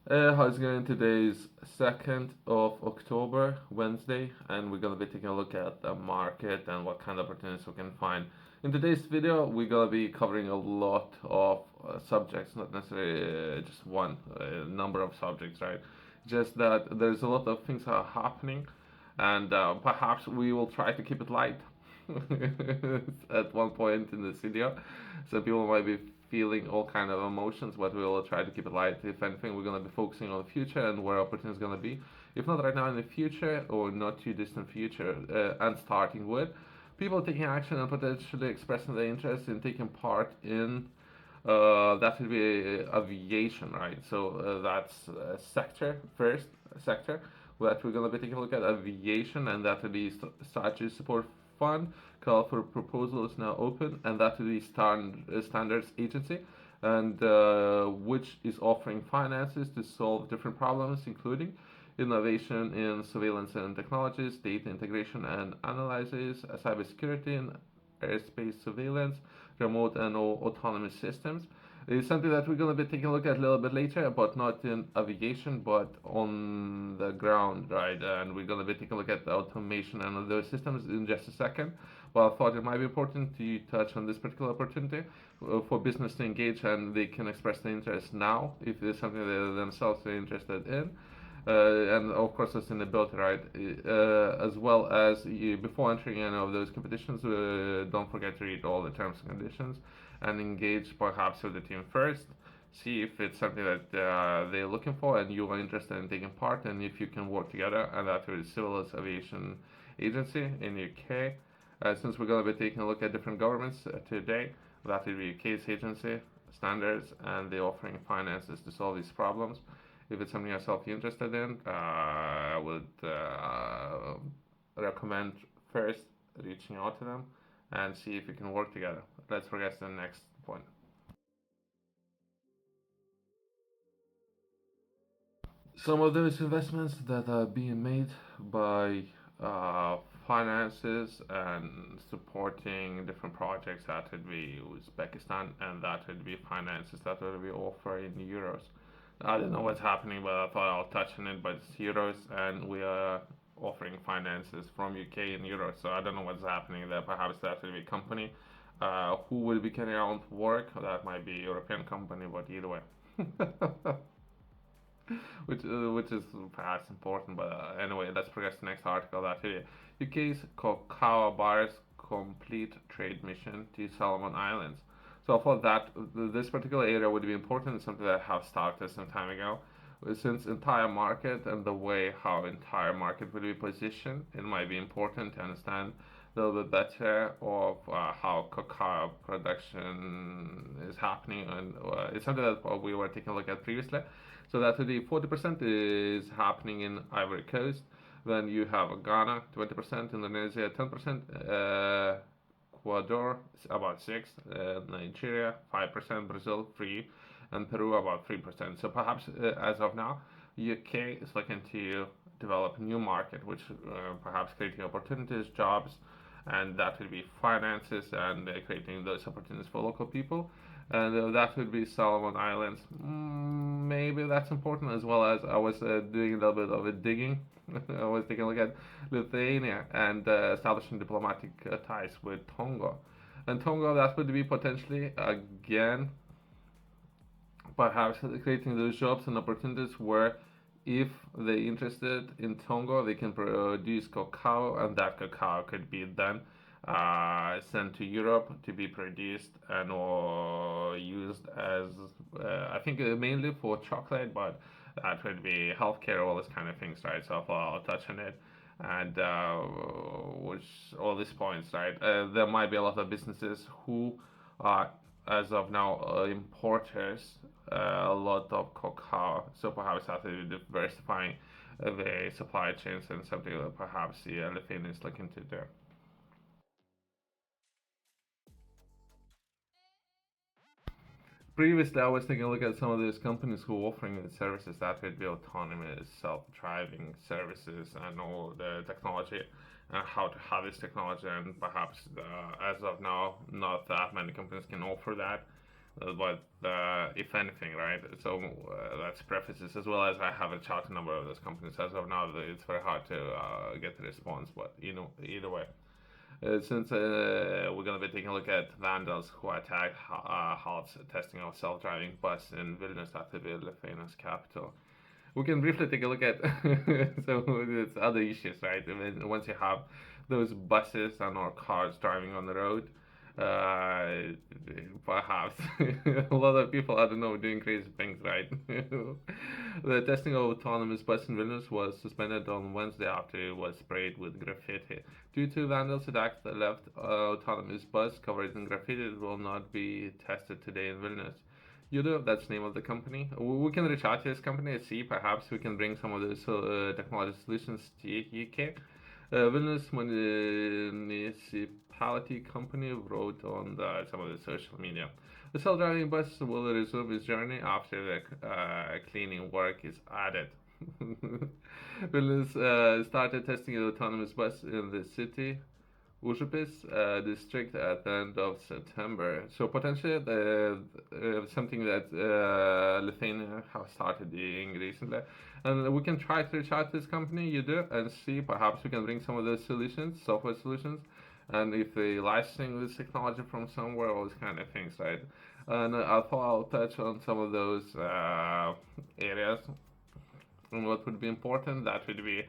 How's it going? Today is 2nd of October, Wednesday, and we're gonna be taking a look at the market and what kind of opportunities we can find. In today's video, we're gonna be covering a lot of subjects, not necessarily just one number of subjects, right? Just that there's a lot of things are happening, and perhaps we will try to keep it light at one point in this video. So people might be feeling all kind of emotions, but we will try to keep it light. If anything, we're gonna be focusing on the future and where opportunity is gonna be. If not right now, in the future or not too distant future, and starting with people taking action and potentially expressing their interest in taking part in that would be aviation, right? So that's a sector first sector that we're gonna be taking a look at aviation, and that will be strategy support fund. Call for proposal is now open, and that will be standards agency, and which is offering finances to solve different problems, including innovation in surveillance and technologies, data integration and analysis, cybersecurity and airspace surveillance, remote and autonomous systems. It's something that we're going to be taking a look at a little bit later, but not in aviation, but on the ground, right? And we're going to be taking a look at the automation and those systems in just a second. But I thought it might be important to touch on this particular opportunity for business to engage, and they can express their interest now if there's something they themselves are interested in. And of course sustainability, right? As well as before entering any of those competitions, don't forget to read all the terms and conditions and engage perhaps with the team first. See if it's something that they're looking for and you are interested in taking part, and if you can work together. And that is Civil Aviation Agency in UK. Since we're going to be taking a look at different governments today, that will be UK's agency, standards, and they're offering finances to solve these problems. If it's something yourself interested in, I would recommend first reaching out to them and see if you can work together. Let's progress to the next point. Some of those investments that are being made by uh, finances and supporting different projects, that would be Uzbekistan, and that would be finances that would be offered in euros. I don't know what's happening, but I thought I'll touch on it. But it's euros, and we are offering finances from UK in euros. So I don't know what's happening there. Perhaps that will be a company who will be carrying out work. That might be a European company, but either way. which is perhaps important. But anyway, let's progress to the next article. That here, UK's cocoa bars complete trade mission to Solomon Islands. So I thought that this particular area would be important, something that I have started some time ago. Since entire market and the way how entire market will be positioned, it might be important to understand a little bit better of how cacao production is happening, and it's something that we were taking a look at previously. So that the 40% is happening in Ivory Coast. Then you have Ghana 20%, Indonesia 10%, Ecuador about 6, Nigeria 5%, Brazil 3, and Peru about 3%. So perhaps as of now, UK is looking to develop a new market, which perhaps creating opportunities, jobs, and that will be finances and creating those opportunities for local people. And that would be Solomon Islands. Maybe that's important, as well as I was doing a little bit of a digging. I was taking a look at Lithuania and establishing diplomatic ties with Tonga. And Tonga, that would be potentially, again, perhaps creating those jobs and opportunities where if they're interested in Tonga, they can produce cacao, and that cacao could be then sent to Europe to be produced and or used as I think mainly for chocolate, but that would be healthcare, all these kind of things, right? So I'll touch on it, and which all these points, right? There might be a lot of businesses who are as of now importers a lot of cacao, so perhaps after diversifying the supply chains, and something that perhaps the Lithuania is looking to do. Previously, I was taking a look at some of these companies who are offering the services that would be autonomous, self-driving services, and all the technology, and how to have this technology. And perhaps, as of now, not that many companies can offer that. but if anything, right? So that's prefaces, as well as I haven't charted a number of those companies as of now. It's very hard to get the response, but either way. Since we're going to be taking a look at vandals who attacked halts testing of self-driving bus in Vilnius, Latvia, Lithuania's capital. We can briefly take a look at so it's other issues, right? I mean, once you have those buses and or cars driving on the road, uh, perhaps a lot of people, I don't know, doing crazy things, right? The testing of autonomous bus in Vilnius was suspended on Wednesday after it was sprayed with graffiti. Due to vandals attacks that left autonomous bus covered in graffiti, it will not be tested today in Vilnius. Yudo, that's the name of the company. We can reach out to this company and see perhaps we can bring some of those technology solutions to UK. Vilnius Municipality Company wrote on some of the social media. The self-driving bus will resume its journey after the cleaning work is added. Vilnius started testing an autonomous bus in the city Užupis district at the end of September. So potentially something that Lithuania have started doing recently. And we can try to reach out to this company, you do, and see perhaps we can bring some of those solutions, software solutions, and if they licensing this technology from somewhere, all these kind of things, right? And I thought I'll touch on some of those areas. And what would be important, that would be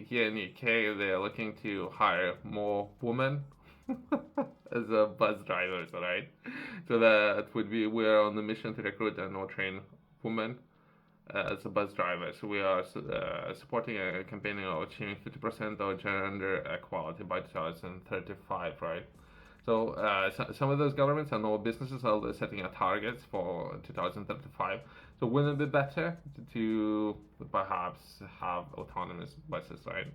here in the UK, they're looking to hire more women as bus drivers, right? So that would be, we're on the mission to recruit and or train women as a bus driver. So we are supporting a campaign of achieving 50% of gender equality by 2035, right? So some of those governments and all businesses are setting a targets for 2035. So wouldn't it be better to perhaps have autonomous buses, right?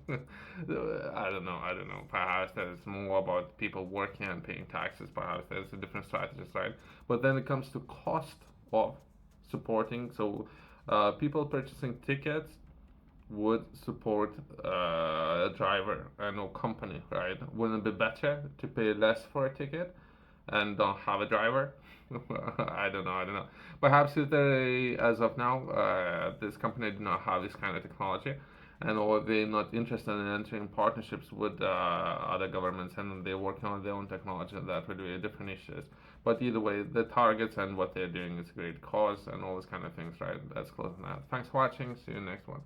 I don't know. I don't know. Perhaps there's more about people working and paying taxes. Perhaps there's a different strategies, right? But then it comes to cost of supporting. So people purchasing tickets would support a driver and no company, right? Wouldn't it be better to pay less for a ticket and don't have a driver? I don't know. I don't know. Perhaps if they, as of now, this company do not have this kind of technology, and or they're not interested in entering partnerships with other governments, and they're working on their own technology. That would be different issues. But either way, the targets and what they're doing is a great cause, and all those kind of things, right? That's close enough. Thanks for watching. See you next one.